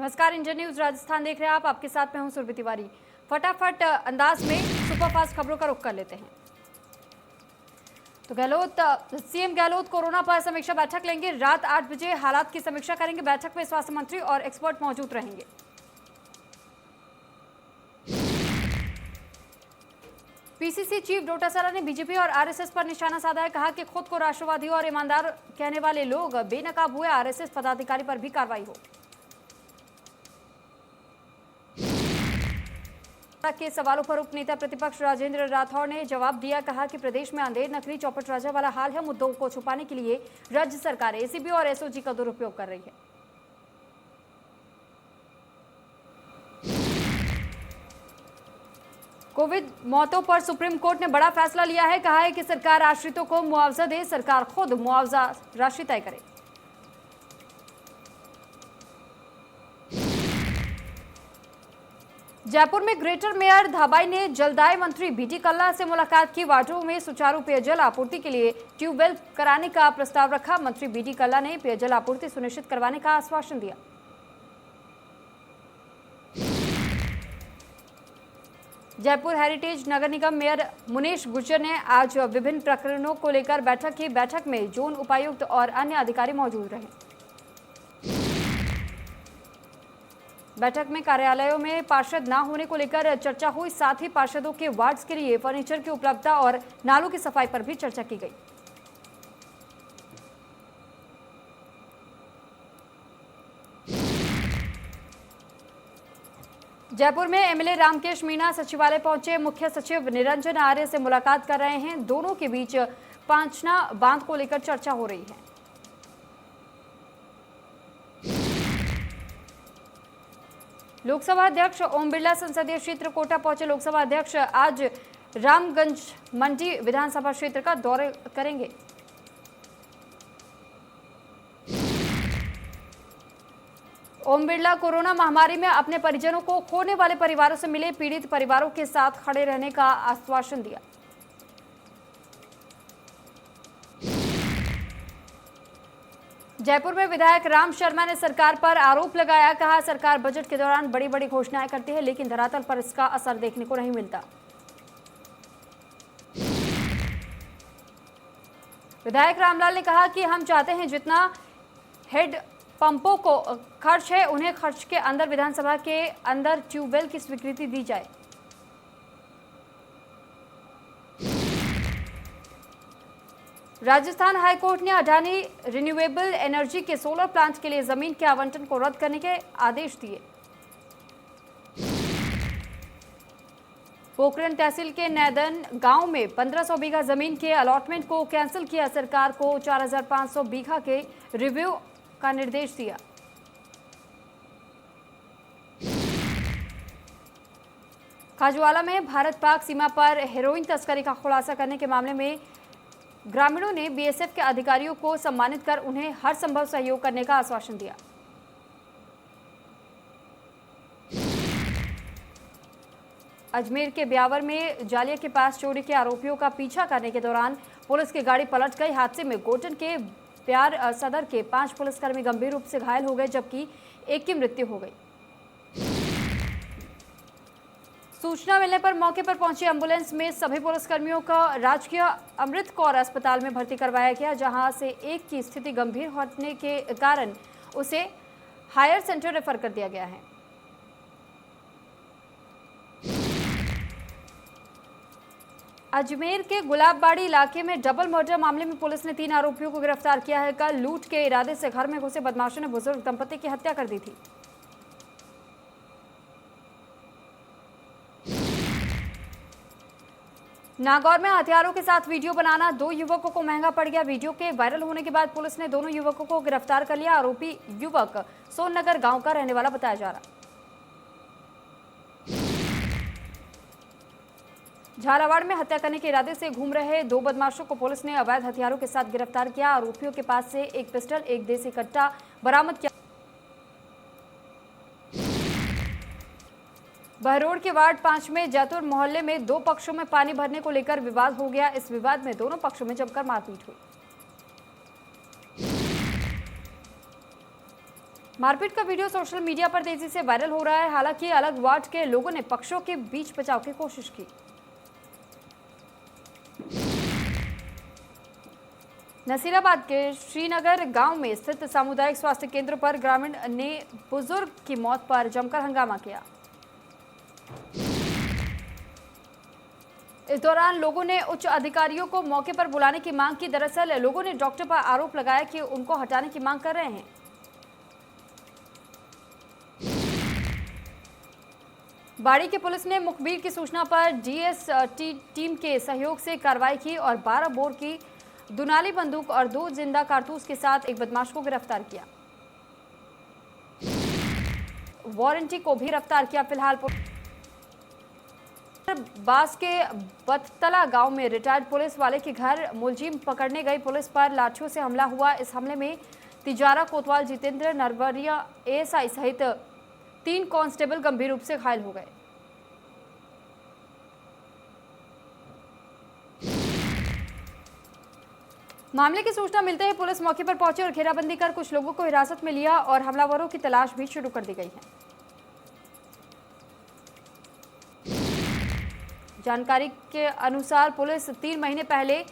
नमस्कार, India news Rajasthan देख रहे हैं आप। आपके साथ मैं हूं सुरभि तिवारी। फटाफट अंदाज में सुपरफास्ट खबरों का रुख कर लेते हैं। तो सीएम गहलोत कोरोना पर समीक्षा बैठक लेंगे। रात 8 बजे हालात की समीक्षा करेंगे। बैठक में स्वास्थ्य मंत्री और एक्सपर्ट मौजूद रहेंगे। पीसीसी चीफ डोटासरा ने बीजेपी और आरएसएस पर निशाना साधा है। कहा कि खुद को राष्ट्रवादी और ईमानदार कहने वाले लोग बेनकाब हुए, आरएसएस पदाधिकारी पर भी कार्रवाई हो। के सवालों पर उपनेता प्रतिपक्ष राजेंद्र राठौड़ ने जवाब दिया। कहा कि प्रदेश में अंधेर नकली चौपट राजा वाला हाल है। मुद्दों को छुपाने के लिए राज्य सरकार एसीबी और एसओजी का दुरुपयोग कर रही है। कोविड मौतों पर सुप्रीम कोर्ट ने बड़ा फैसला लिया है। कहा है कि सरकार आश्रितों को मुआवजा दे, सरकार खुद मुआवजा राशि तय करे। जयपुर में ग्रेटर मेयर धाबाई ने जलदाय मंत्री बीटी कल्ला से मुलाकात की। वार्डों में सुचारू पेयजल आपूर्ति के लिए ट्यूबवेल कराने का प्रस्ताव रखा। मंत्री बीटी कल्ला ने पेयजल आपूर्ति सुनिश्चित करवाने का आश्वासन दिया। जयपुर हेरिटेज नगर निगम मेयर मुनेश गुर्जर ने आज विभिन्न प्रकरणों को लेकर बैठक की। बैठक में जोन उपायुक्त और अन्य अधिकारी मौजूद रहे। बैठक में कार्यालयों में पार्षद न होने को लेकर चर्चा हुई। साथ ही पार्षदों के वार्ड्स के लिए फर्नीचर की उपलब्धता और नालों की सफाई पर भी चर्चा की गई। जयपुर में एमएलए रामकेश मीणा सचिवालय पहुंचे। मुख्य सचिव निरंजन आर्य से मुलाकात कर रहे हैं। दोनों के बीच पांचना बांध को लेकर चर्चा हो रही है। लोकसभा अध्यक्ष ओम बिरला संसदीय क्षेत्र कोटा पहुंचे। लोकसभा अध्यक्ष आज रामगंज मंडी विधानसभा क्षेत्र का दौरा करेंगे। ओम बिरला कोरोना महामारी में अपने परिजनों को खोने वाले परिवारों से मिले। पीड़ित परिवारों के साथ खड़े रहने का आश्वासन दिया। जयपुर में विधायक राम शर्मा ने सरकार पर आरोप लगाया। कहा, सरकार बजट के दौरान बड़ी बड़ी घोषणाएं करती है, लेकिन धरातल पर इसका असर देखने को नहीं मिलता। विधायक रामलाल ने कहा कि हम चाहते हैं जितना हेड पंपों को खर्च है, उन्हें खर्च के अंदर विधानसभा के अंदर ट्यूबवेल की स्वीकृति दी जाए। राजस्थान हाईकोर्ट ने अडानी रिन्यूएबल एनर्जी के सोलर प्लांट के लिए जमीन के आवंटन को रद्द करने के आदेश दिए। पोखरण तहसील के नैदन गांव में 1500 बीघा जमीन के अलॉटमेंट को कैंसिल किया। सरकार को 4500 बीघा के रिव्यू का निर्देश दिया। खाजवाला में भारत पाक सीमा पर हेरोइन तस्करी का खुलासा करने के मामले में ग्रामीणों ने बीएसएफ के अधिकारियों को सम्मानित कर उन्हें हर संभव सहयोग करने का आश्वासन दिया। अजमेर के ब्यावर में जालिया के पास चोरी के आरोपियों का पीछा करने के दौरान पुलिस की गाड़ी पलट गई। हादसे में गोटन के प्यार सदर के 5 पुलिसकर्मी गंभीर रूप से घायल हो गए, जबकि एक की मृत्यु हो गई। सूचना मिलने पर मौके पर पहुंची एम्बुलेंस में सभी पुलिसकर्मियों का राजकीय अमृत कौर अस्पताल में भर्ती करवाया गया, जहां से एक की स्थिति गंभीर होने के कारण उसे हायर सेंटर रेफर कर दिया गया है। अजमेर के गुलाबबाड़ी इलाके में डबल मर्डर मामले में पुलिस ने 3 आरोपियों को गिरफ्तार किया है। कल लूट के इरादे से घर में घुसे बदमाशों ने बुजुर्ग दंपति की हत्या कर दी थी। नागौर में हथियारों के साथ वीडियो बनाना 2 युवकों को महंगा पड़ गया। वीडियो के वायरल होने के बाद पुलिस ने दोनों युवकों को गिरफ्तार कर लिया। आरोपी युवक सोननगर गांव का रहने वाला बताया जा रहा। झालावाड़ में हत्या करने के इरादे से घूम रहे 2 बदमाशों को पुलिस ने अवैध हथियारों के साथ गिरफ्तार किया। आरोपियों के पास से एक पिस्टल, एक देसी कट्टा बरामद किया। बहरोड के वार्ड 5 में जैतुर मोहल्ले में 2 पक्षों में पानी भरने को लेकर विवाद हो गया। इस विवाद में दोनों पक्षों में जमकर मारपीट हुई। मारपीट का वीडियो सोशल मीडिया पर तेजी से वायरल हो रहा है। हालांकि अलग वार्ड के लोगों ने पक्षों के बीच बचाव की कोशिश की। नसीराबाद के श्रीनगर गांव में स्थित सामुदायिक स्वास्थ्य केंद्र पर ग्रामीण ने बुजुर्ग की मौत पर जमकर हंगामा किया। इस दौरान लोगों ने उच्च अधिकारियों को मौके पर बुलाने की मांग की। दरअसल लोगों ने डॉक्टर पर आरोप लगाया कि उनको हटाने की मांग कर रहे हैं। बाड़ी की पुलिस ने मुखबिर की सूचना पर डीएसटी टीम के सहयोग से कार्रवाई की और 12 बोर की दुनाली बंदूक और 2 जिंदा कारतूस के साथ एक बदमाश को गिरफ्तार किया। वारंटी को भी गिरफ्तार किया। फिलहाल बास के बततला गांव में रिटायर्ड पुलिस वाले के घर मुलजिम पकड़ने गई पुलिस पर लाठियों से हमला हुआ। इस हमले में तिजारा कोतवाल जितेंद्र नरवरिया एएसआई सहित 3 कांस्टेबल गंभीर रूप से घायल हो गए। मामले की सूचना मिलते ही पुलिस मौके पर पहुंची और घेराबंदी कर कुछ लोगों को हिरासत में लिया और हमलावरों की तलाश भी शुरू कर दी गई है। जानकारी के अनुसार पुलिस 3 महीने पहले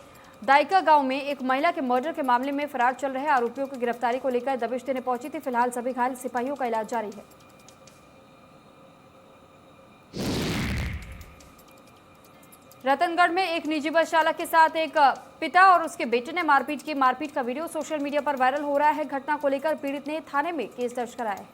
दाइका गांव में एक महिला के मर्डर के मामले में फरार चल रहे आरोपियों की गिरफ्तारी को लेकर दबिश देने पहुंची थी। फिलहाल सभी घायल सिपाहियों का इलाज जारी है। रतनगढ़ में एक निजी बस चालक के साथ एक पिता और उसके बेटे ने मारपीट की। मारपीट का वीडियो सोशल मीडिया पर वायरल हो रहा है। घटना को लेकर पीड़ित ने थाने में केस दर्ज कराया है।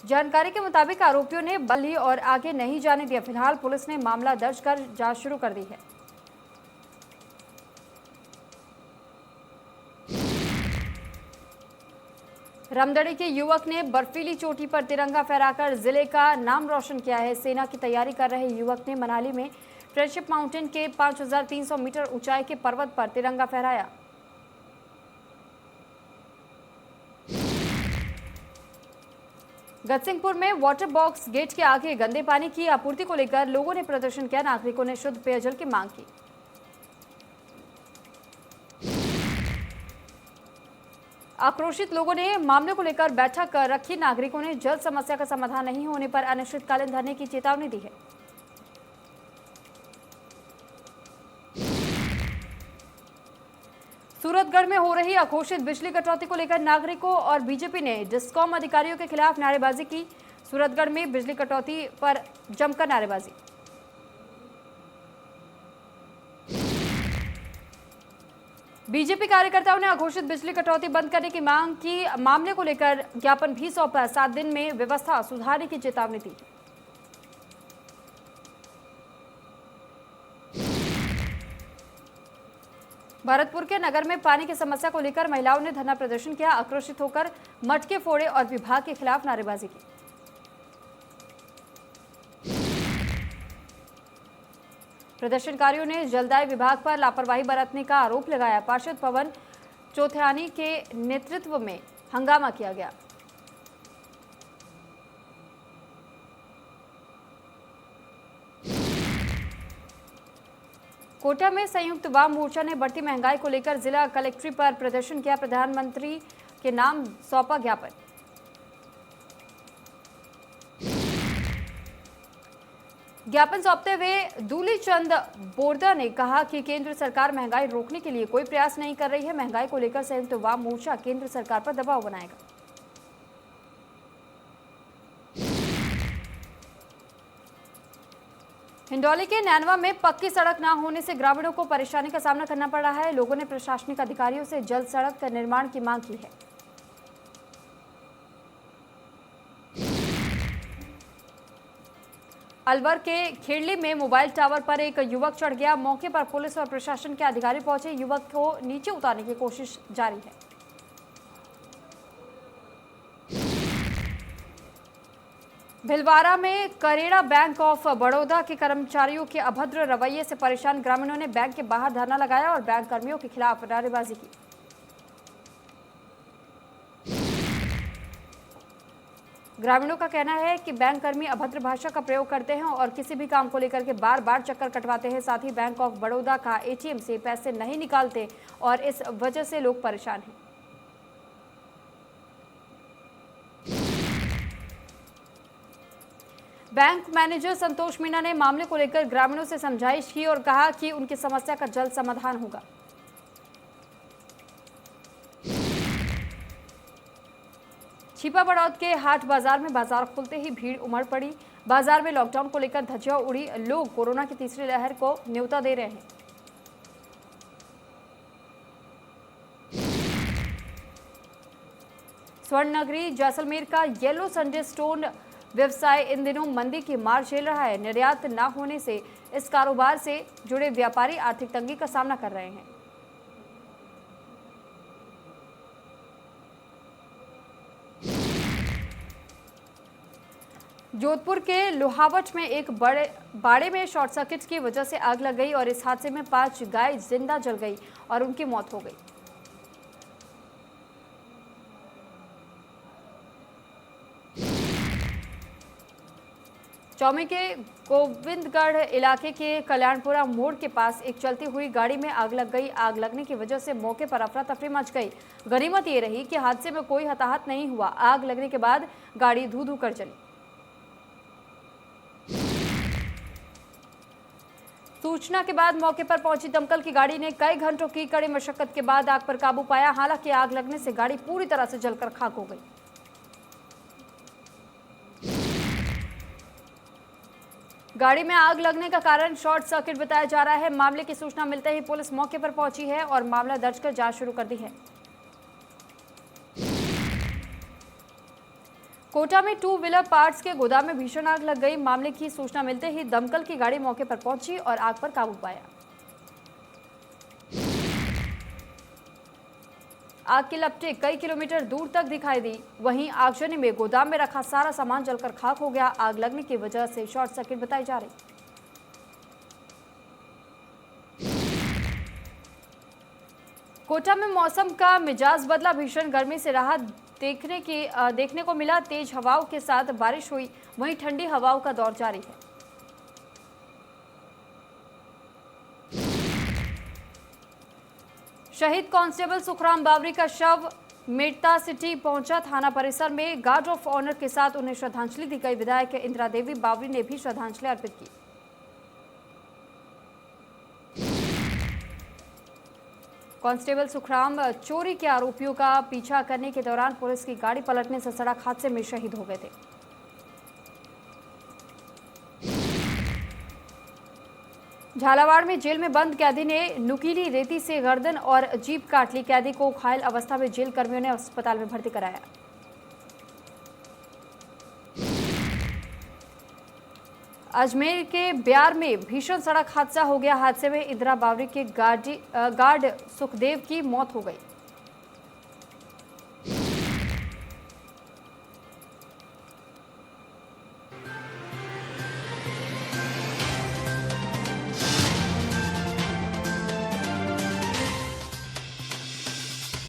जानकारी के मुताबिक आरोपियों ने बल ली और आगे नहीं जाने दिया। फिलहाल पुलिस ने मामला दर्ज कर जांच शुरू कर दी है। रामदड़ी के युवक ने बर्फीली चोटी पर तिरंगा फहराकर जिले का नाम रोशन किया है। सेना की तैयारी कर रहे युवक ने मनाली में फ्रेंडशिप माउंटेन के 5300 मीटर ऊंचाई के पर्वत पर तिरंगा फहराया। गतसिंहपुर में वाटर बॉक्स गेट के आगे गंदे पानी की आपूर्ति को लेकर लोगों ने प्रदर्शन किया। नागरिकों ने शुद्ध पेयजल की मांग की। आक्रोशित लोगों ने मामले को लेकर बैठक रखी। नागरिकों ने जल समस्या का समाधान नहीं होने पर अनिश्चितकालीन धरने की चेतावनी दी है। सूरतगढ़ में हो रही अघोषित बिजली कटौती को लेकर नागरिकों और बीजेपी ने डिस्कॉम अधिकारियों के खिलाफ नारेबाजी की। सूरतगढ़ में बिजली कटौती पर जमकर नारेबाजी। बीजेपी कार्यकर्ताओं ने अघोषित बिजली कटौती बंद करने की मांग की। मामले को लेकर ज्ञापन भी सौंपा। 7 दिन में व्यवस्था सुधारने की चेतावनी दी। भरतपुर के नगर में पानी की समस्या को लेकर महिलाओं ने धरना प्रदर्शन किया। आक्रोशित होकर मटके फोड़े और विभाग के खिलाफ नारेबाजी की। प्रदर्शनकारियों ने जलदाय विभाग पर लापरवाही बरतने का आरोप लगाया। पार्षद पवन चौथानी के नेतृत्व में हंगामा किया गया। कोटा में संयुक्त वाम मोर्चा ने बढ़ती महंगाई को लेकर जिला कलेक्ट्रेट पर प्रदर्शन किया। प्रधानमंत्री के नाम सौंपा ज्ञापन। ज्ञापन सौंपते हुए दूलीचंद बोरदा ने कहा कि केंद्र सरकार महंगाई रोकने के लिए कोई प्रयास नहीं कर रही है। महंगाई को लेकर संयुक्त वाम मोर्चा केंद्र सरकार पर दबाव बनाएगा। हिंडौली के नैनवा में पक्की सड़क न होने से ग्रामीणों को परेशानी का सामना करना पड़ रहा है। लोगों ने प्रशासनिक अधिकारियों से जल्द सड़क का निर्माण की मांग की है। अलवर के खेड़ली में मोबाइल टावर पर एक युवक चढ़ गया। मौके पर पुलिस और प्रशासन के अधिकारी पहुंचे। युवक को नीचे उतारने की कोशिश जारी है। भिलवाड़ा में करेड़ा बैंक ऑफ बड़ौदा के कर्मचारियों के अभद्र रवैये से परेशान ग्रामीणों ने बैंक के बाहर धरना लगाया और बैंक कर्मियों के खिलाफ नारेबाजी की। ग्रामीणों का कहना है कि बैंक कर्मी अभद्र भाषा का प्रयोग करते हैं और किसी भी काम को लेकर के बार बार चक्कर कटवाते हैं। साथ ही बैंक ऑफ बड़ौदा का एटीएम से पैसे नहीं निकालते और इस वजह से लोग परेशान हैं। बैंक मैनेजर संतोष मीणा ने मामले को लेकर ग्रामीणों से समझाइश की और कहा कि उनकी समस्या का जल्द समाधान होगा। छिपा बड़ौद के हाट बाजार में बाजार खुलते ही भीड़ उमड़ पड़ी। बाजार में लॉकडाउन को लेकर धज्जियां उड़ी। लोग कोरोना की तीसरी लहर को न्योता दे रहे हैं। स्वर्ण नगरी जैसलमेर का येलो संडे स्टोन व्यवसाय इन दिनों मंदी की मार झेल रहा है। निर्यात न होने से इस कारोबार से जुड़े व्यापारी आर्थिक तंगी का सामना कर रहे हैं। जोधपुर के लोहावट में एक बड़े बाड़े में शॉर्ट सर्किट की वजह से आग लग गई और इस हादसे में 5 गाय जिंदा जल गई और उनकी मौत हो गई। चौमे के गोविंदगढ़ इलाके के कल्याणपुरा मोड़ के पास एक चलती हुई गाड़ी में आग लग गई। आग लगने की वजह से मौके पर अफरा तफरी मच गई। गनीमत ये रही कि हादसे में कोई हताहत नहीं हुआ। आग लगने के बाद गाड़ी धू धू कर चली। सूचना के बाद मौके पर पहुंची दमकल की गाड़ी ने कई घंटों की कड़ी मशक्कत के बाद आग पर काबू पाया। हालांकि आग लगने से गाड़ी पूरी तरह से जलकर खाक हो गई। गाड़ी में आग लगने का कारण शॉर्ट सर्किट बताया जा रहा है। मामले की सूचना मिलते ही पुलिस मौके पर पहुंची है और मामला दर्ज कर जांच शुरू कर दी है। कोटा में 2 व्हीलर पार्ट्स के गोदाम में भीषण आग लग गई। मामले की सूचना मिलते ही दमकल की गाड़ी मौके पर पहुंची और आग पर काबू पाया। आग की लपटें कई किलोमीटर दूर तक दिखाई दी। वहीं आगजनी में गोदाम में रखा सारा सामान जलकर खाक हो गया। आग लगने की वजह से शॉर्ट सर्किट बताई जा रही। कोटा में मौसम का मिजाज बदला। भीषण गर्मी से राहत देखने को मिला। तेज हवाओं के साथ बारिश हुई। वहीं ठंडी हवाओं का दौर जारी है। शहीद कांस्टेबल सुखराम बावरी का शव मेड़ता सिटी पहुंचा। थाना परिसर में गार्ड ऑफ ऑनर के साथ उन्हें श्रद्धांजलि दी गई। विधायक इंदिरा देवी बावरी ने भी श्रद्धांजलि अर्पित की। कांस्टेबल सुखराम चोरी के आरोपियों का पीछा करने के दौरान पुलिस की गाड़ी पलटने से सड़क हादसे में शहीद हो गए थे। झालावाड़ में जेल में बंद कैदी ने नुकीली रेती से गर्दन और जीभ काट ली। कैदी को घायल अवस्था में जेल कर्मियों ने अस्पताल में भर्ती कराया। अजमेर के ब्यार में भीषण सड़क हादसा हो गया। हादसे में इंदिरा बावरी के गार्ड सुखदेव की मौत हो गई।